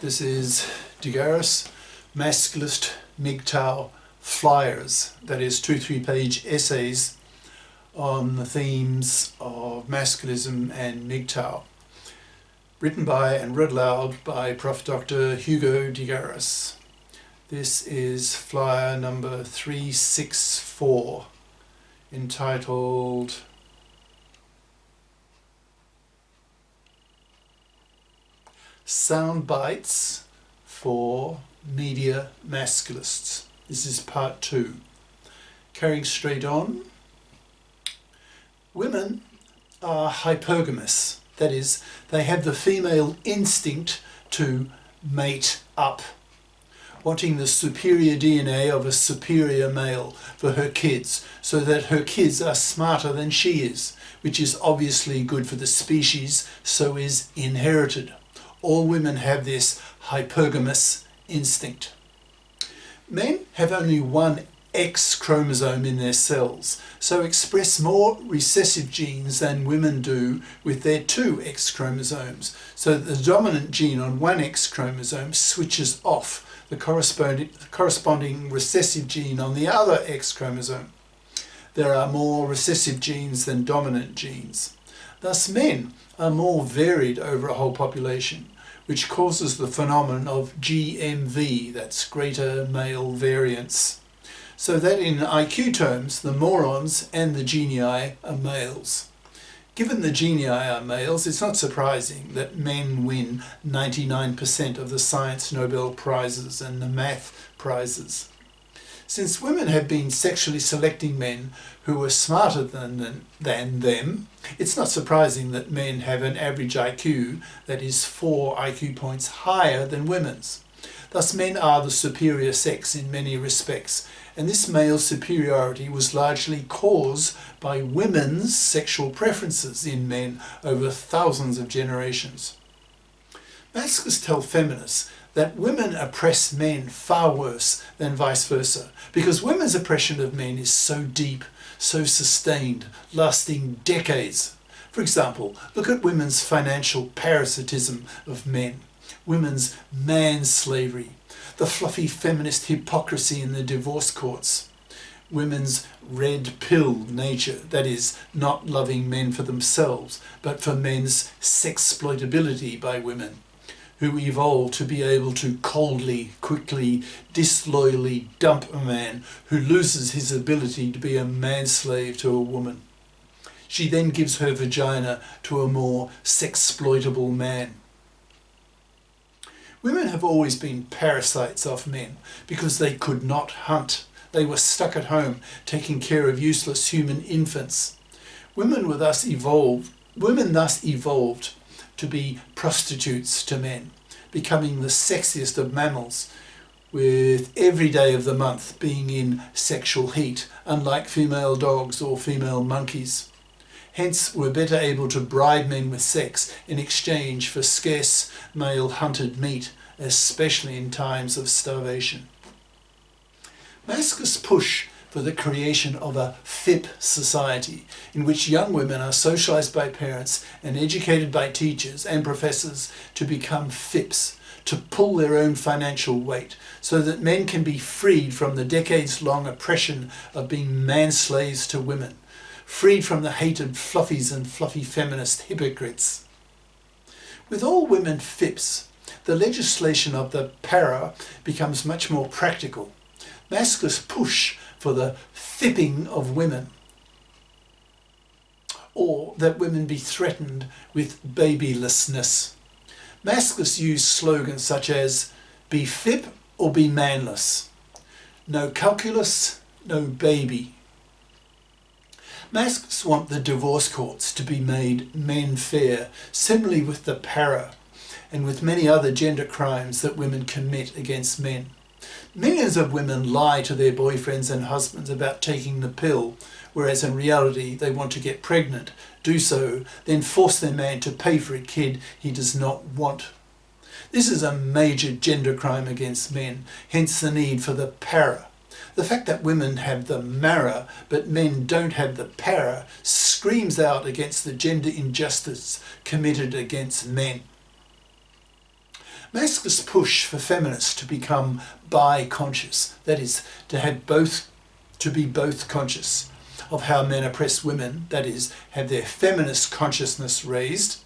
This is GARIS Masculist MGTOW flyers, that is 2-3 page essays on the themes of masculism and MGTOW, written by and read aloud by Prof. Dr. Hugo de Garis. This is flyer number 364, entitled Soundbites for Media Masculists. This is part 2. Carrying straight on. Women are hypergamous, that is, they have the female instinct to mate up, wanting the superior DNA of a superior male for her kids, so that her kids are smarter than she is, which is obviously good for the species, so is inherited. All women have this hypergamous instinct. Men have only one X chromosome in their cells, so express more recessive genes than women do with their 2 X chromosomes, so that the dominant gene on one X chromosome switches off the corresponding recessive gene on the other X chromosome. There are more recessive genes than dominant genes. Thus men are more varied over a whole population, which causes the phenomenon of GMV, that's greater male variance. So that in IQ terms, the morons and the genii are males. Given the genii are males, it's not surprising that men win 99% of the science Nobel Prizes and the math prizes. Since women have been sexually selecting men who are smarter than them, it's not surprising that men have an average IQ that is 4 IQ points higher than women's. Thus men are the superior sex in many respects, and this male superiority was largely caused by women's sexual preferences in men over thousands of generations. Masculists tell feminists that women oppress men far worse than vice versa, because women's oppression of men is so deep, so sustained, lasting decades. For example, look at women's financial parasitism of men, women's man-slavery, the fluffy feminist hypocrisy in the divorce courts, women's red pill nature, that is, not loving men for themselves, but for men's sexploitability by women, who evolved to be able to coldly, quickly, disloyally dump a man who loses his ability to be a manslave to a woman. She then gives her vagina to a more sexploitable man. Women have always been parasites of men because they could not hunt. They were stuck at home taking care of useless human infants. Women thus evolved to be prostitutes to men, becoming the sexiest of mammals, with every day of the month being in sexual heat, unlike female dogs or female monkeys. Hence were better able to bribe men with sex in exchange for scarce male hunted meat, especially in times of starvation. Masculists push for the creation of a FIP society, in which young women are socialized by parents and educated by teachers and professors to become FIPs, to pull their own financial weight, so that men can be freed from the decades-long oppression of being manslaves to women, freed from the hated fluffies and fluffy feminist hypocrites. With all women FIPs, the legislation of the para becomes much more practical. Masculists push for the fipping of women, or that women be threatened with babylessness. Masculists use slogans such as "be fip or be manless," "no calculus, no baby." Masculists want the divorce courts to be made men fair, similarly with the para and with many other gender crimes that women commit against men. Millions of women lie to their boyfriends and husbands about taking the pill, whereas in reality they want to get pregnant, do so, then force their man to pay for a kid he does not want. This is a major gender crime against men, hence the need for the para. The fact that women have the mara but men don't have the para screams out against the gender injustice committed against men. Masculists push for feminists to become bi-conscious, that is, to be both conscious of how men oppress women, that is, have their feminist consciousness raised,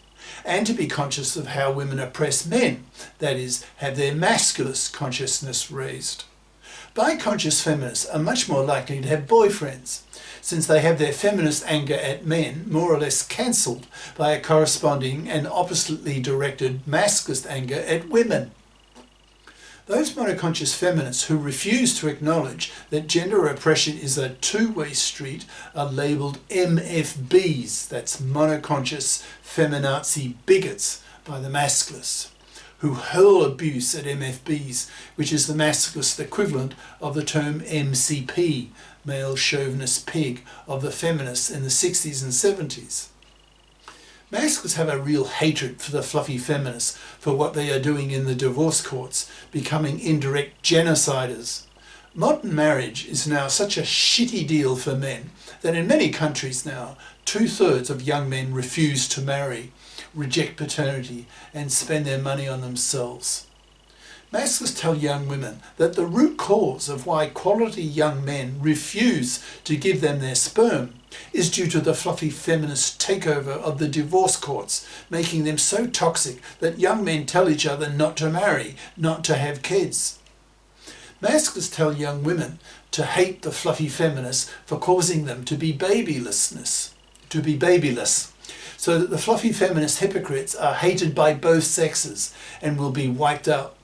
and to be conscious of how women oppress men, that is, have their masculist consciousness raised. Bi-conscious feminists are much more likely to have boyfriends, since they have their feminist anger at men more or less cancelled by a corresponding and oppositely directed masculist anger at women. Those monoconscious feminists who refuse to acknowledge that gender oppression is a two-way street are labelled MFBs, that's monoconscious feminazi bigots, by the masculists, who hurl abuse at MFBs, which is the masculist equivalent of the term MCP, male chauvinist pig, of the feminists in the 60s and 70s. Masculists have a real hatred for the fluffy feminists for what they are doing in the divorce courts, becoming indirect genociders. Modern marriage is now such a shitty deal for men that in many countries now, 2/3 of young men refuse to marry, reject paternity, and spend their money on themselves. Masculists tell young women that the root cause of why quality young men refuse to give them their sperm is due to the fluffy feminist takeover of the divorce courts, making them so toxic that young men tell each other not to marry, not to have kids. Masculists tell young women to hate the fluffy feminists for causing them to be babyless, so that the fluffy feminist hypocrites are hated by both sexes and will be wiped out.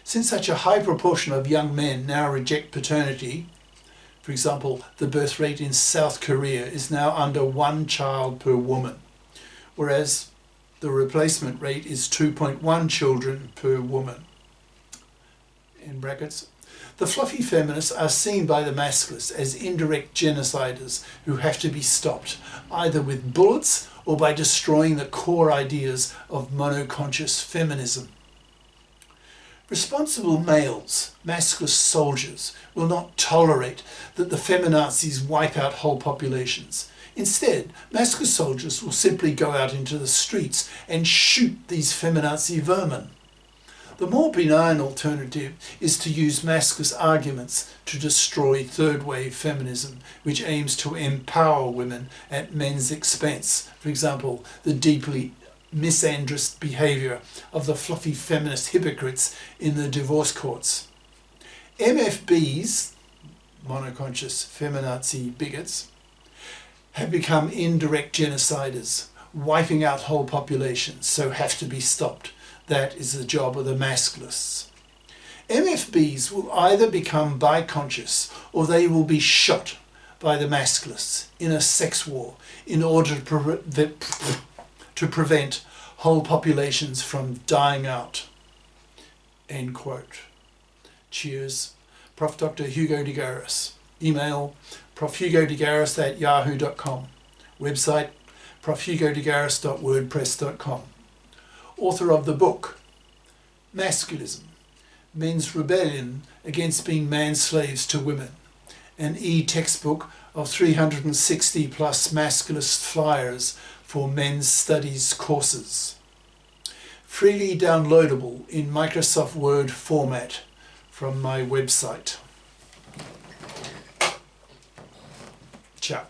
Since such a high proportion of young men now reject paternity, for example, the birth rate in South Korea is now under 1 child per woman, whereas the replacement rate is 2.1 children per woman. In brackets, the fluffy feminists are seen by the masculists as indirect genociders who have to be stopped, either with bullets or by destroying the core ideas of monoconscious feminism. Responsible males, masculist soldiers, will not tolerate that the feminazis wipe out whole populations. Instead, masculist soldiers will simply go out into the streets and shoot these feminazi vermin. The more benign alternative is to use masculist arguments to destroy third-wave feminism, which aims to empower women at men's expense. For example, the deeply misandrist behaviour of the fluffy feminist hypocrites in the divorce courts. MFBs, monoconscious feminazi bigots, have become indirect genociders, wiping out whole populations, so have to be stopped. That is the job of the masculists. MFBs will either become bi-conscious or they will be shot by the masculists in a sex war in order to prevent whole populations from dying out. End quote. Cheers. Prof. Dr. Hugo de GARIS. Email profhugodegaris@yahoo.com. Website profhugodegaris.wordpress.com. Author of the book Masculism, Men's Rebellion Against Being Man-Slaves to Women, an e-textbook of 360 plus masculist flyers for men's studies courses. Freely downloadable in Microsoft Word format from my website. Ciao.